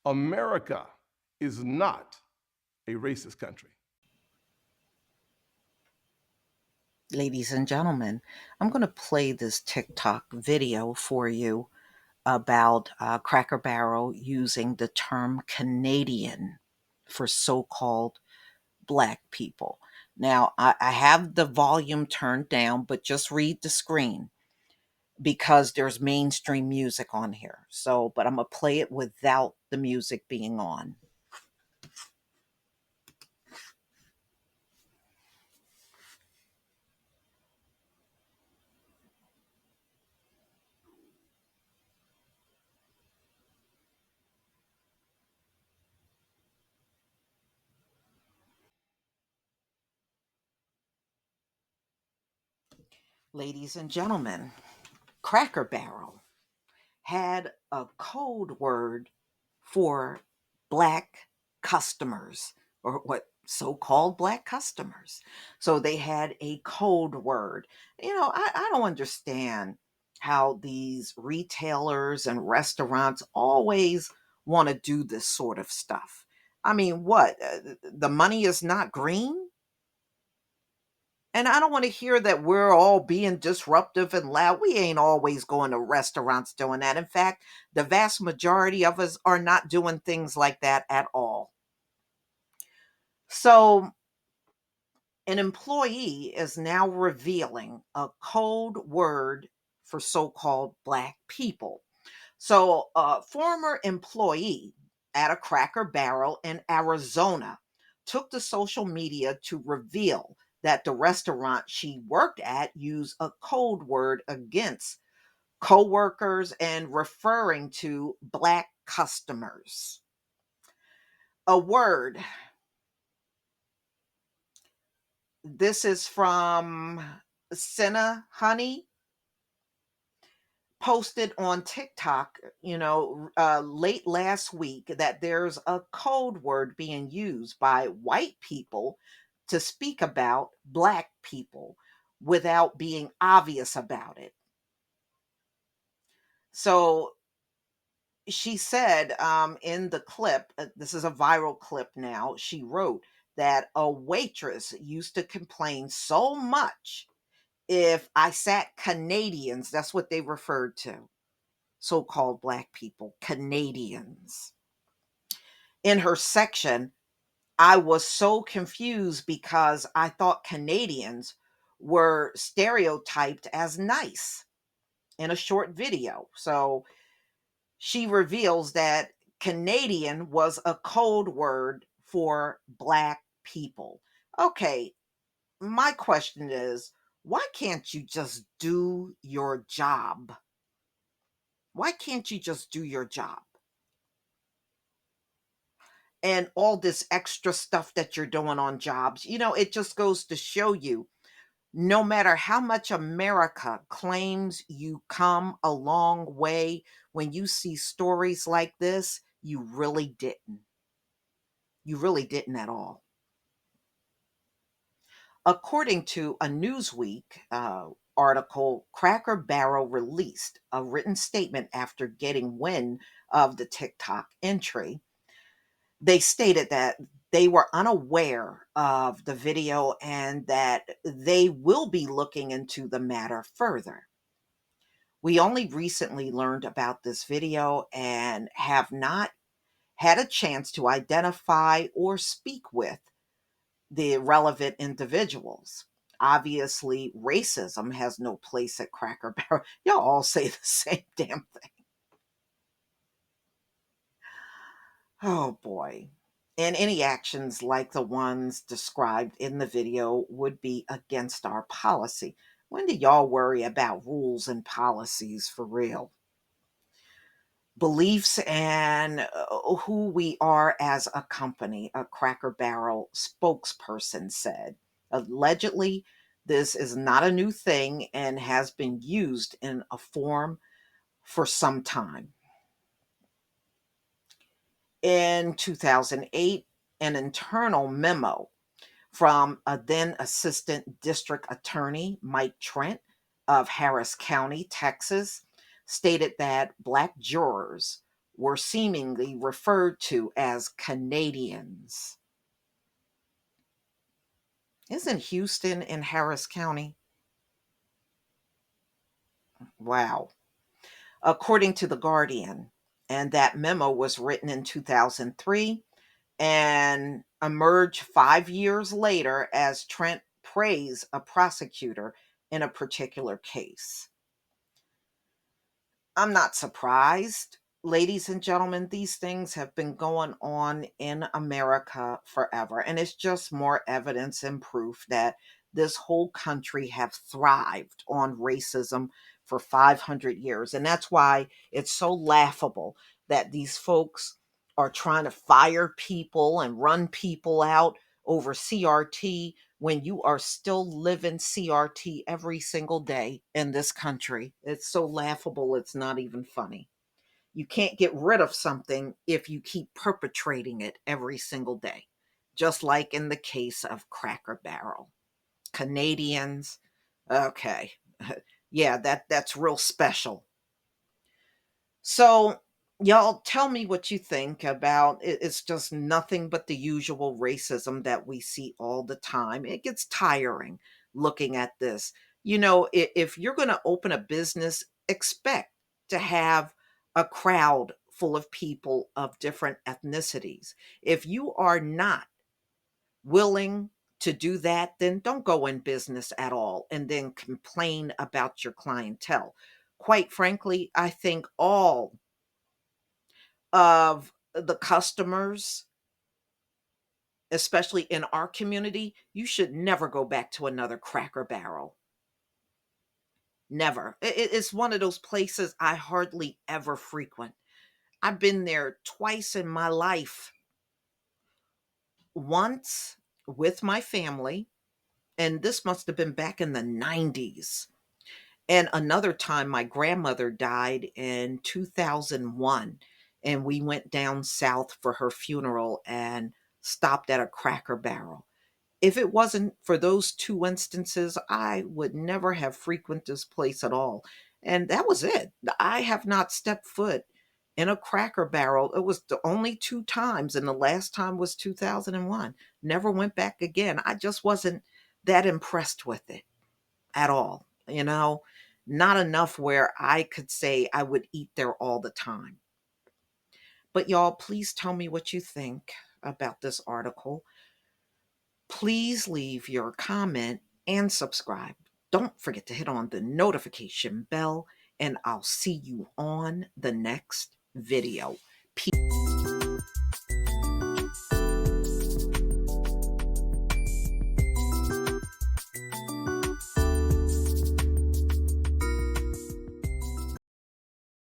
America is not a racist country. Ladies and gentlemen, I'm going to play this TikTok video for you about Cracker Barrel using the term Canadian for so called Black people. Now, I have the volume turned down, but just read the screen because there's mainstream music on here. So, but I'm going to play it without the music being on. Ladies and gentlemen, Cracker Barrel had a code word for Black customers, or what so-called Black customers. So they had a code word. I don't understand how these retailers and restaurants always want to do this sort of stuff. I mean, what? The money is not green? And I don't want to hear that we're all being disruptive and loud. We ain't always going to restaurants doing that. In fact, the vast majority of us are not doing things like that at all. So, an employee is now revealing a code word for so called Black people. So, a former employee at a Cracker Barrel in Arizona took to social media to reveal that the restaurant she worked at used a code word against coworkers and referring to Black customers. A word. This is from Senna Honey, posted on TikTok, late last week, that there's a code word being used by white people to speak about Black people without being obvious about it. So she said in the clip, this is a viral clip now, she wrote that a waitress used to complain so much if I sat Canadians, that's what they referred to so called Black people, Canadians. In her section, I was so confused because I thought Canadians were stereotyped as nice in a short video. So she reveals that Canadian was a code word for Black people. Okay, my question is, why can't you just do your job? Why can't you just do your job? And all this extra stuff that you're doing on jobs, it just goes to show you, no matter how much America claims you come a long way, when you see stories like this, you really didn't. You really didn't at all. According to a Newsweek article, Cracker Barrel released a written statement after getting wind of the TikTok entry. They stated that they were unaware of the video and that they will be looking into the matter further. We only recently learned about this video and have not had a chance to identify or speak with the relevant individuals. Obviously, racism has no place at Cracker Barrel. Y'all all say the same damn thing. Oh boy. And any actions like the ones described in the video would be against our policy. When do y'all worry about rules and policies for real? Beliefs and who we are as a company, a Cracker Barrel spokesperson said. Allegedly, this is not a new thing and has been used in a form for some time. In 2008, an internal memo from a then Assistant District Attorney Mike Trent of Harris County, Texas, stated that Black jurors were seemingly referred to as Canadians. Isn't Houston in Harris County? Wow. According to The Guardian, and that memo was written in 2003 and emerged 5 years later as Trent praised a prosecutor in a particular case. I'm not surprised. Ladies and gentlemen, these things have been going on in America forever. And it's just more evidence and proof that this whole country have thrived on racism for 500 years. And that's why it's so laughable that these folks are trying to fire people and run people out over CRT when you are still living CRT every single day in this country. It's so laughable, it's not even funny. You can't get rid of something if you keep perpetrating it every single day. Just like in the case of Cracker Barrel. Canadians, okay. Yeah, that's real special. So, y'all tell me what you think about it. It's just nothing but the usual racism that we see all the time. It gets tiring looking at this. If you're going to open a business, expect to have a crowd full of people of different ethnicities. If you are not willing to do that, then don't go in business at all and then complain about your clientele. Quite frankly, I think all of the customers, especially in our community, you should never go back to another Cracker Barrel. Never. It's one of those places I hardly ever frequent. I've been there twice in my life. Once with my family, and this must have been back in the 90s. And another time, my grandmother died in 2001, and we went down south for her funeral and stopped at a Cracker Barrel. If it wasn't for those two instances, I would never have frequented this place at all. And that was it. I have not stepped foot in a Cracker Barrel. It was the only two times, and the last time was 2001. Never went back again. I just wasn't that impressed with it at all. Not enough where I could say I would eat there all the time. But y'all, please tell me what you think about this article. Please leave your comment and subscribe. Don't forget to hit on the notification bell, and I'll see you on the next video. Peace.